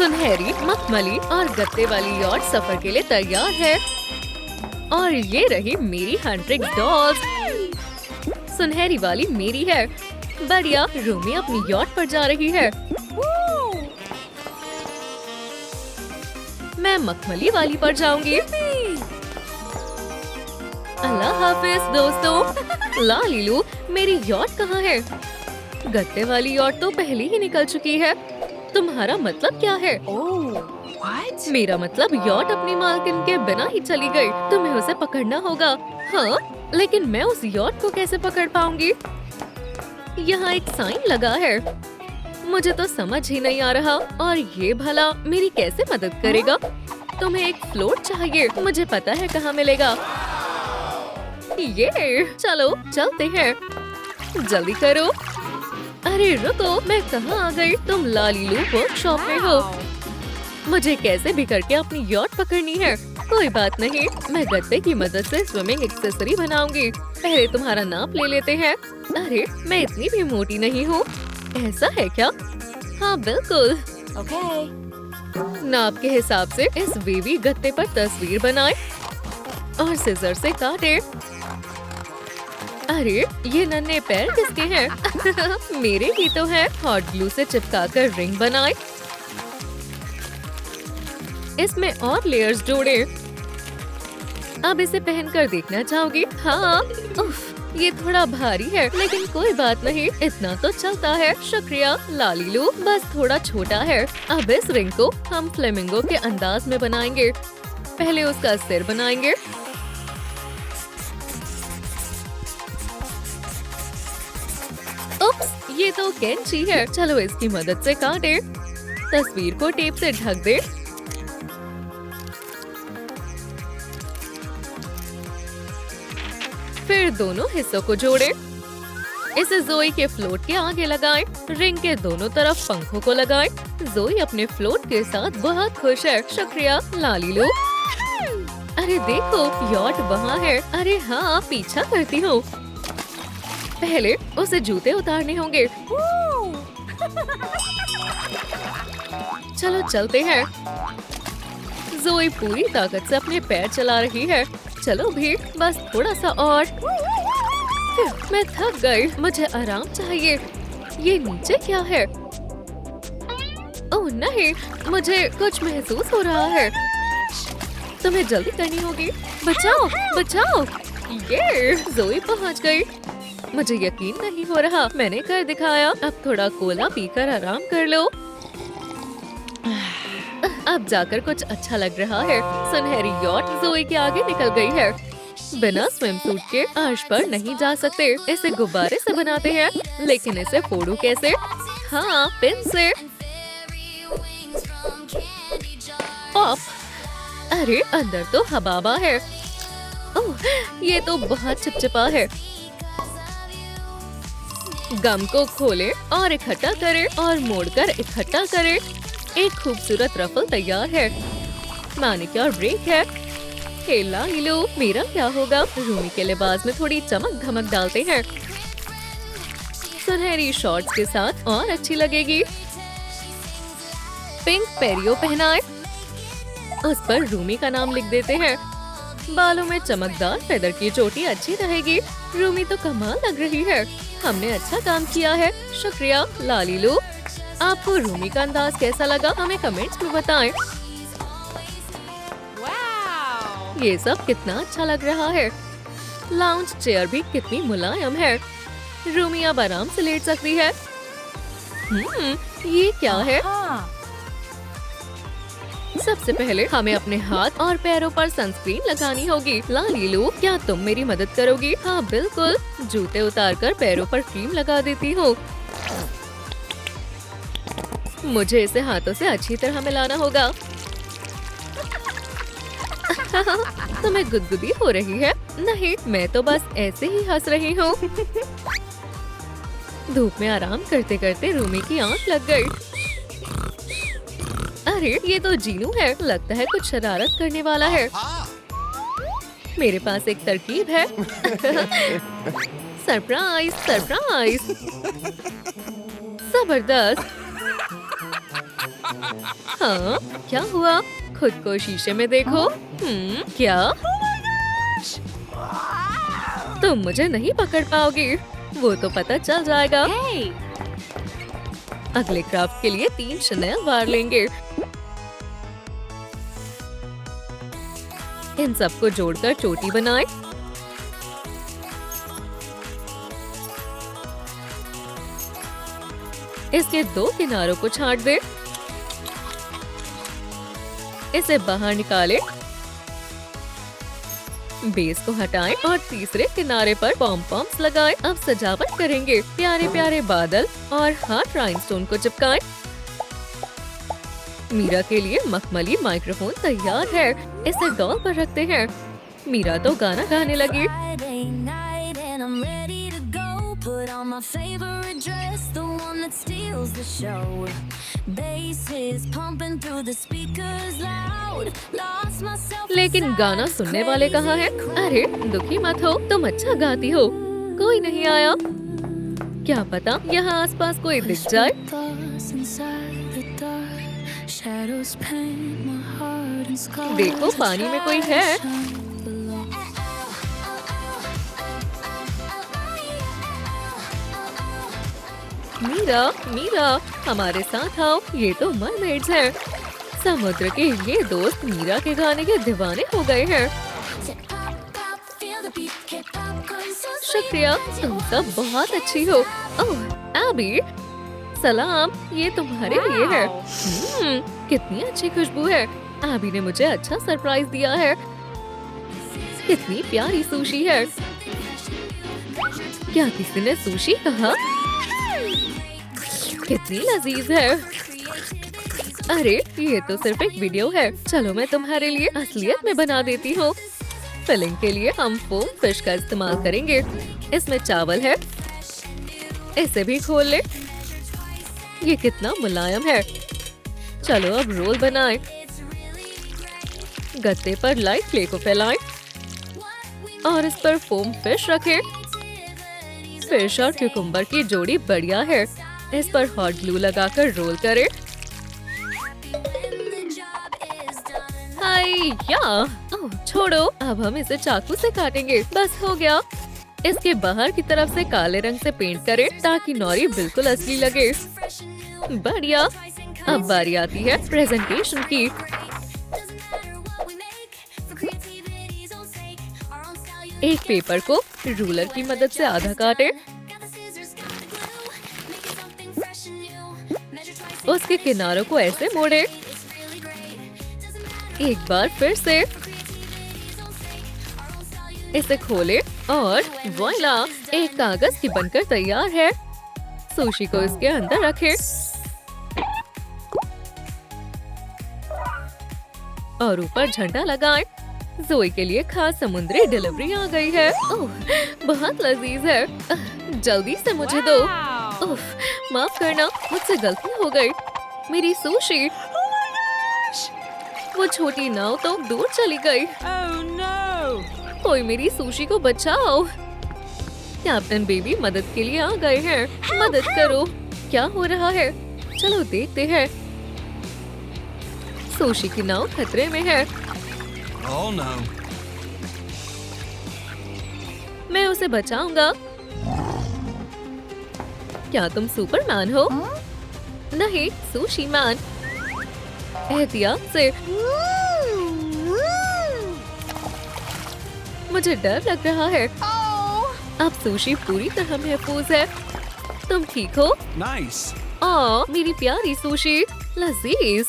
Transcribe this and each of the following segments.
सुनहरी, मखमली और गत्ते वाली यॉट सफर के लिए तैयार है। और ये रही मेरी हंट्रिक डॉल्स। सुनहरी वाली मेरी है। बढ़िया, रूमी अपनी यॉट पर जा रही है। मैं मखमली वाली पर जाऊंगी। अल्लाह हाफिज दोस्तों। लालीलू, मेरी यॉट कहाँ है? गत्ते वाली यॉट तो पहले ही निकल चुकी है। तुम्हारा मतलब क्या है? What? मेरा मतलब यॉट अपनी मालकिन के बिना ही चली गई। तुम्हें उसे पकड़ना होगा। हाँ, लेकिन मैं उस यॉट को कैसे पकड़ पाऊंगी? यहाँ एक साइन लगा है। मुझे तो समझ ही नहीं आ रहा। और ये भला मेरी कैसे मदद करेगा? तुम्हें एक फ्लोट चाहिए। मुझे पता है कहाँ मिलेगा। ये चलो चलते हैं। जल्दी करो। अरे रुको, मैं कहाँ आ गई? तुम लालीलू वर्कशॉप में हो। मुझे कैसे भी करके अपनी यॉट पकड़नी है। कोई बात नहीं, मैं गत्ते की मदद से स्विमिंग एक्सेसरी बनाऊंगी। पहले तुम्हारा नाप ले लेते हैं। अरे, मैं इतनी भी मोटी नहीं हूँ। ऐसा है क्या? हाँ बिल्कुल। Okay. नाप के हिसाब से इस बेबी गत्ते पर तस्वीर बनाए और सिजर से काटे। अरे, ये नन्हे पैर किसके हैं? मेरे ही तो हैं। हॉट ग्लू से चिपकाकर रिंग बनाए। इसमें और लेयर्स जोड़े। अब इसे पहनकर देखना चाहोगी? हाँ। उफ, ये थोड़ा भारी है, लेकिन कोई बात नहीं, इतना तो चलता है। शुक्रिया लालीलू, बस थोड़ा छोटा है। अब इस रिंग को हम फ्लेमिंगो के अंदाज में बनाएंगे। पहले उसका सिर बनाएंगे। उप्स, ये तो कैंची है। चलो इसकी मदद से काटे। तस्वीर को टेप से ढक दे। फिर दोनों हिस्सों को जोड़े। इसे जोई के फ्लोट के आगे लगाएं। रिंग के दोनों तरफ पंखों को लगाएं। जोई अपने फ्लोट के साथ बहुत खुश है। शुक्रिया लालीलू। अरे देखो, यॉट वहाँ है। अरे हाँ, पीछा करती हूँ। पहले उसे जूते उतारने होंगे। चलो चलते हैं। जोई पूरी ताकत से अपने पैर चला रही है। चलो भी, बस थोड़ा सा और। मैं थक गई, मुझे आराम चाहिए। ये नीचे क्या है? ओह नहीं, मुझे कुछ महसूस हो रहा है। तुम्हें जल्दी करनी होगी। बचाओ बचाओ। ये जोई पहुंच गई। मुझे यकीन नहीं हो रहा, मैंने कर दिखाया। अब थोड़ा कोला पीकर आराम कर लो। अब जाकर कुछ अच्छा लग रहा है। सुनहरी यॉट जोई के आगे निकल गई है। बिना स्विमसूट के अर्श पर नहीं जा सकते। इसे गुब्बारे से बनाते हैं, लेकिन इसे फोड़ू कैसे? हाँ, पिन से। पॉप। अरे, अंदर तो हबाबा है। ओह, ये तो बहुत चिपचिपा है। गम को खोलें और इकट्ठा करें और मोड़कर इकट्ठा करें। एक खूबसूरत रफल तैयार है। मैनिक्योर ब्रेक है। हे लालीलू, मेरा क्या होगा? रूमी के लिबास में थोड़ी चमक धमक डालते हैं। सुनहरी शॉर्ट्स के साथ और अच्छी लगेगी। पिंक पेरियो पहनाए। उस पर रूमी का नाम लिख देते हैं। बालों में चमकदार फेदर की चोटी अच्छी रहेगी। रूमी तो कमाल लग रही है। हमने अच्छा काम किया है। शुक्रिया लालीलू। आपको रूमी का अंदाज कैसा लगा? हमें कमेंट्स में बताएं। Wow. ये सब कितना अच्छा लग रहा है। लाउंज चेयर भी कितनी मुलायम है। रूमी अब आराम से लेट सकती है। ये क्या है? Huh. सबसे पहले हमें अपने हाथ और पैरों पर सनस्क्रीन लगानी होगी। लालीलू, क्या तुम मेरी मदद करोगी? हाँ बिल्कुल। जूते उतारकर पैरों पर क्रीम लगा देती हूँ। मुझे इसे हाथों से अच्छी तरह मिलाना होगा। तुम्हें गुदगुदी हो रही है? नहीं, मैं तो बस ऐसे ही हंस रही हूँ। धूप में आराम करते करते रूमी की आंख लग गई। अरे, ये तो जीनू है। लगता है कुछ शरारत करने वाला है। मेरे पास एक तरकीब है। Surprise surprise. जबरदस्त। हाँ, क्या हुआ? खुद को शीशे में देखो। क्या? तुम मुझे नहीं पकड़ पाओगी। वो तो पता चल जाएगा। Hey! अगले क्राफ्ट के लिए 3 शनेल बार लेंगे। इन सबको जोड़कर चोटी बनाएं। इसके 2 किनारों को छांट दें। इसे बाहर निकालें। बेस को हटाएं और तीसरे किनारे पर पॉम पॉम्स लगाएं। अब सजावट करेंगे। प्यारे प्यारे बादल और हार्ट राइनस्टोन को चिपकाएं। मीरा के लिए मखमली माइक्रोफोन तैयार है। इसे डॉल पर रखते हैं। मीरा तो गाना गाने लगी। Friday night and I'm ready to go. Put on my favorite dress, the one that steals the show. Bass is pumping through the speakers loud. Lost myself. लेकिन गाना सुनने वाले कहाँ हैं? अरे दुखी मत हो, तुम अच्छा गाती हो। कोई नहीं आया। क्या पता यहाँ आसपास कोई दिख जाए। Thoughts inside the dark. Shadows paint my heart and scars. देखो पानी में कोई है। Below. मीरा, मीरा, हमारे साथ आओ। ये तो मरमेड्स हैं। समुद्र के ये दोस्त मीरा के गाने के दीवाने हो गए हैं। Feel the beat, kick popcorn so sweet. शुक्रिया, तुम सब बहुत अच्छी हो। ओह, एबी, सलाम, ये तुम्हारे लिए है। कितनी अच्छी खुशबू है। एबी ने मुझे अच्छा सरप्राइज दिया है। कितनी प्यारी सुशी है। क्या किसी ने सुशी कहा? कितनी लजीज है। अरे ये तो सिर्फ एक वीडियो है। चलो मैं तुम्हारे लिए असलियत में बना देती हूँ। फिलिंग के लिए हम फोम फिश का इस्तेमाल करेंगे। इसमें चावल है। इसे भी खोल ले। ये कितना मुलायम है। चलो अब रोल बनाएं। गत्ते पर लाइट क्ले को फैलाएं और इस पर फोम फिश रखें। फिश और क्यूकम्बर की जोड़ी बढ़िया है। इस पर हॉट ग्लू लगाकर रोल करें। हाय या! ओह, छोड़ो, अब हम इसे चाकू से काटेंगे। बस हो गया। इसके बाहर की तरफ से काले रंग से पेंट करें ताकि नौरी बिल्कुल असली लगे। बढ़िया। अब बारी आती है प्रेजेंटेशन की। एक पेपर को रूलर की मदद से आधा काटें। उसके किनारों को ऐसे मोड़ें। एक बार फिर से इसे खोलें और वॉइला, एक कागज की बनकर तैयार है। सुशी को इसके अंदर रखें और ऊपर झंडा लगाएं। जोई के लिए खास समुद्री डिलीवरी आ गई है। ओह, बहुत लजीज है। जल्दी से मुझे दो। Wow! उफ, माफ करना, मुझसे गलती हो गई। मेरी सुशी। वो छोटी नाव तो दूर चली गई। Oh no! कोई मेरी सुशी को बचाओ। कैप्टन बेबी मदद के लिए आ गए हैं। मदद करो। क्या हो रहा है? चलो देखते हैं। सुशी की नाव खतरे में है। Oh no. मैं उसे बचाऊंगा। क्या तुम सुपरमैन हो? नहीं, सुशी मैन। एहतियात से। मुझे डर लग रहा है। अब सुशी पूरी तरह महफूज है। तुम ठीक हो? Nice. मेरी प्यारी सुशी, लजीज।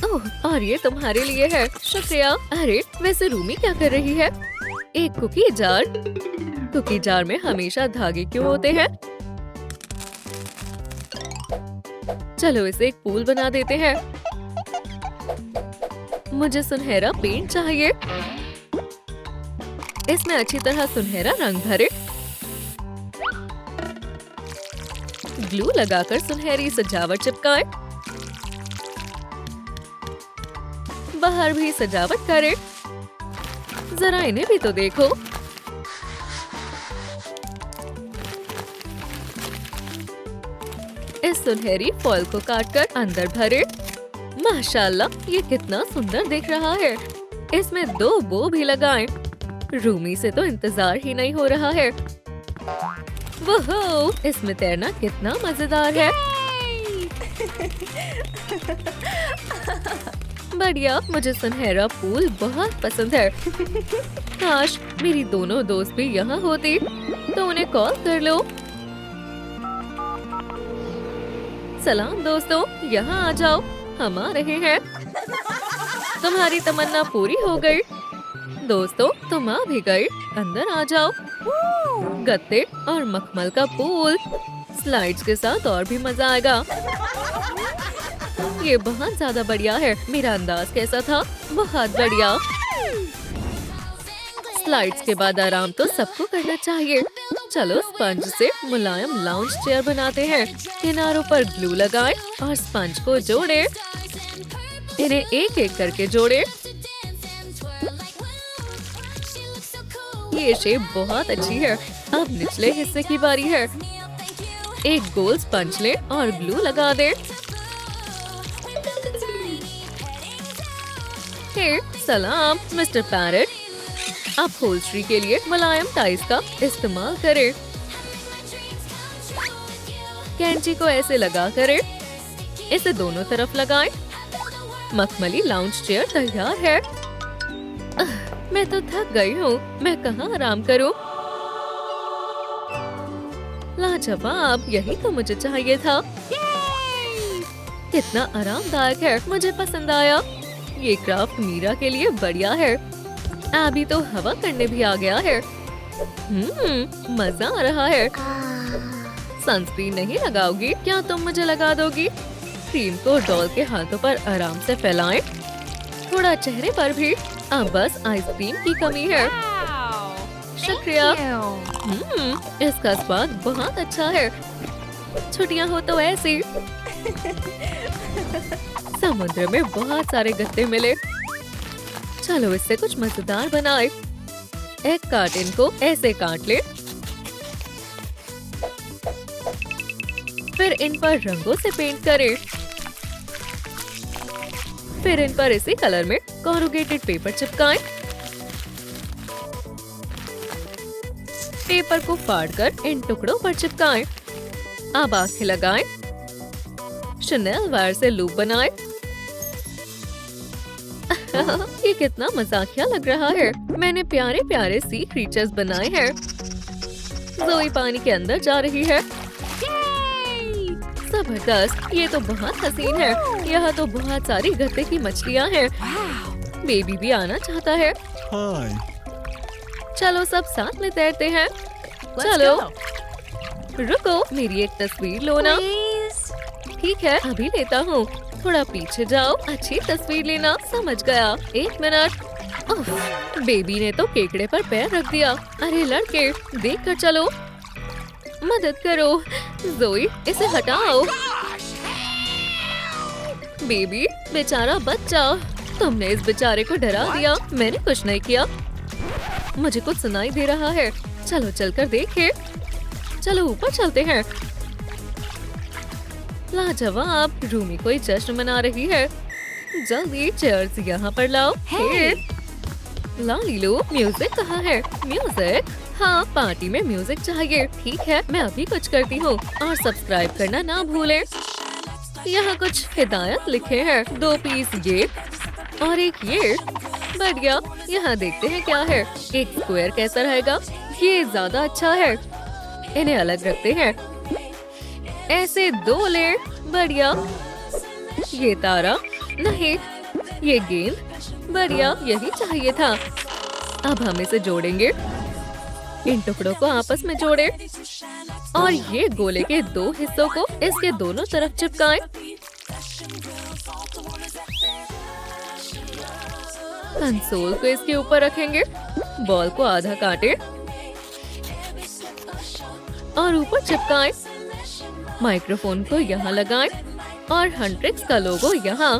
ओह, और ये तुम्हारे लिए है। शुक्रिया। अरे वैसे रूमी क्या कर रही है? एक कुकी जार। कुकी जार में हमेशा धागे क्यों होते हैं? चलो इसे एक पूल बना देते हैं। मुझे सुनहरा पेंट चाहिए। इसमें अच्छी तरह सुनहरा रंग भरे। ग्लू लगाकर सुनहरी सजावट चिपकाएं। बाहर भी सजावट करें। जरा इन्हें भी तो देखो। इस सुनहरी फॉल को काटकर अंदर भरे। माशाल्लाह, ये कितना सुंदर दिख रहा है। इसमें 2 बो भी लगाएं। रूमी से तो इंतजार ही नहीं हो रहा है। वोहो, इसमें तैरना कितना मजेदार है। बढ़िया, मुझे सुनहरा पूल बहुत पसंद है। काश मेरी दोनों दोस्त भी यहाँ होती तो उन्हें कॉल कर लो। सलाम दोस्तों, यहाँ आ जाओ, हम आ रहे हैं। तुम्हारी तमन्ना पूरी हो गई। दोस्तों, तुम आ भी गए, अंदर आ जाओ। गत्ते और मखमल का पूल, स्लाइड्स के साथ और भी मजा आएगा। ये बहुत ज्यादा बढ़िया है। मेरा अंदाज कैसा था? बहुत बढ़िया। स्लाइड्स के बाद आराम तो सबको करना चाहिए। चलो स्पंज से मुलायम लाउंज चेयर बनाते हैं। किनारों पर ग्लू लगाएं और स्पंज को जोड़ें। इन्हें एक एक करके जोड़ें। ये शेप बहुत अच्छी है। अब निचले हिस्से की बारी है। एक गोल स्पंज लें और ग्लू लगा दें। हे, सलाम मिस्टर पैरेट। अब होल्स्ट्री के लिए मुलायम टाइज का इस्तेमाल करें। कैंची को ऐसे लगा करें। इसे दोनों तरफ लगाएं। मखमली लाउंज चेयर तैयार है। मैं तो थक गई हूँ। मैं कहाँ आराम करूँ? लाजवाब, यही तो मुझे चाहिए था। कितना आरामदायक है, मुझे पसंद आया। ये क्राफ्ट मीरा के लिए बढ़िया है। अभी तो हवा करने भी आ गया है। मजा आ रहा है। सनस्क्रीन नहीं लगाओगी क्या? तुम मुझे लगा दोगी। क्रीम को डॉल के हाथों पर आराम से फैलाएं। थोड़ा चेहरे पर भी। अब बस आइसक्रीम की कमी है। शुक्रिया। इसका स्वाद बहुत अच्छा है। छुट्टियां हो तो ऐसी। समुद्र में बहुत सारे गत्ते मिले। चलो इससे कुछ मजेदार बनाए। एक कार्टन को ऐसे काट ले। फिर इन पर रंगों से पेंट करें। फिर इन पर इसी कलर में कोरुगेटेड पेपर चिपकाएं। पेपर को फाड़कर इन टुकड़ों पर चिपकाएं। अब आंखें लगाएं। शनेल वायर से लूप बनाएं। ये कितना मजाकिया लग रहा है। मैंने प्यारे प्यारे सी क्रीचर्स बनाए हैं। ज़ोई पानी के अंदर जा रही है। जबरदस्त, ये तो बहुत हसीन है। यहाँ तो बहुत सारी गत्ते की मछलियाँ हैं। बेबी भी आना चाहता है। चलो सब साथ में तैरते हैं। चलो रुको, मेरी एक तस्वीर लो ना। ठीक है, अभी लेता हूँ। थोड़ा पीछे जाओ, अच्छी तस्वीर लेना। समझ गया। 1 मिनट। उफ, बेबी ने तो केकड़े पर पैर रख दिया। अरे लड़के, देख कर चलो। मदद करो। ज़ोई, इसे हटाओ। बेबी, बेचारा बच्चा। तुमने इस बेचारे को डरा दिया। मैंने कुछ नहीं किया। मुझे कुछ सुनाई दे रहा है। चलो चलकर देखें। चलो ऊपर चलते हैं। लाजवाब, रूमी कोई जश्न मना रही है। जल्दी चेयर्स यहाँ पर लाओ। लालीलू, म्यूजिक कहाँ है? म्यूजिक? हाँ, पार्टी में म्यूजिक चाहिए। ठीक है, मैं अभी कुछ करती हूँ। और सब्सक्राइब करना ना भूलें। यहाँ कुछ हिदायत लिखे हैं। 2 पीस ये और एक ये। बढ़िया, यहाँ देखते हैं क्या है। एक स्क्वायर कैसा रहेगा? ये ज्यादा अच्छा है। इन्हें अलग रखते हैं। ऐसे 2 ले। बढ़िया। ये तारा नहीं, ये गेंद। बढ़िया, यही चाहिए था। अब हम इसे जोड़ेंगे। इन टुकड़ों को आपस में जोड़ें और ये गोले के 2 हिस्सों को इसके दोनों तरफ चिपकाएं। कंसोल को इसके ऊपर रखेंगे। बॉल को आधा काटें और ऊपर चिपकाएं। माइक्रोफोन को यहाँ लगाएं और हंट्रिक्स का लोगो यहाँ।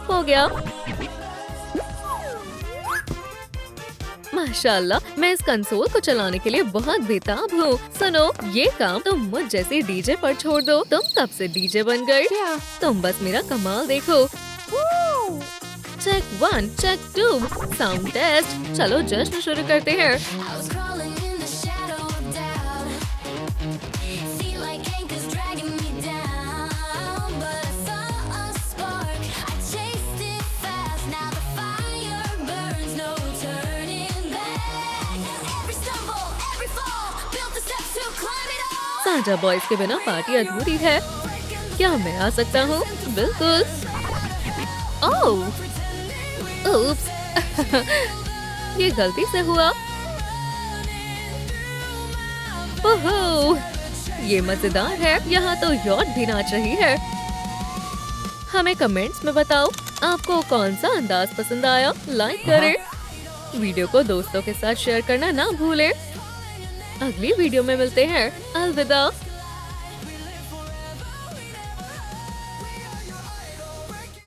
हो गया। माशाल्लाह, मैं इस कंसोल को चलाने के लिए बहुत बेताब हूँ। सुनो, ये काम तुम मुझ जैसे डीजे पर छोड़ दो। तुम तब से डीजे बन गए। तुम बस मेरा कमाल देखो। Check 1, check 2, sound test. चलो जश्न शुरू करते हैं। I was crawling in the shadow of doubt. Feel like anchors dragging me down. But I saw a spark. I chased it fast. Now the fire burns, no turning back. Every stumble, every fall. Built the steps to climb it all. साझा boys के बिना party अधूरी है। क्या मैं आ सकता हूँ? बिल्कुल। ओह, उप्स। ये गलती से हुआ। ओहो, ये मजेदार है। यहाँ तो यॉट भी नाच रही है। हमें कमेंट्स में बताओ आपको कौन सा अंदाज पसंद आया। लाइक करें, वीडियो को दोस्तों के साथ शेयर करना ना भूलें। अगली वीडियो में मिलते हैं। अलविदा।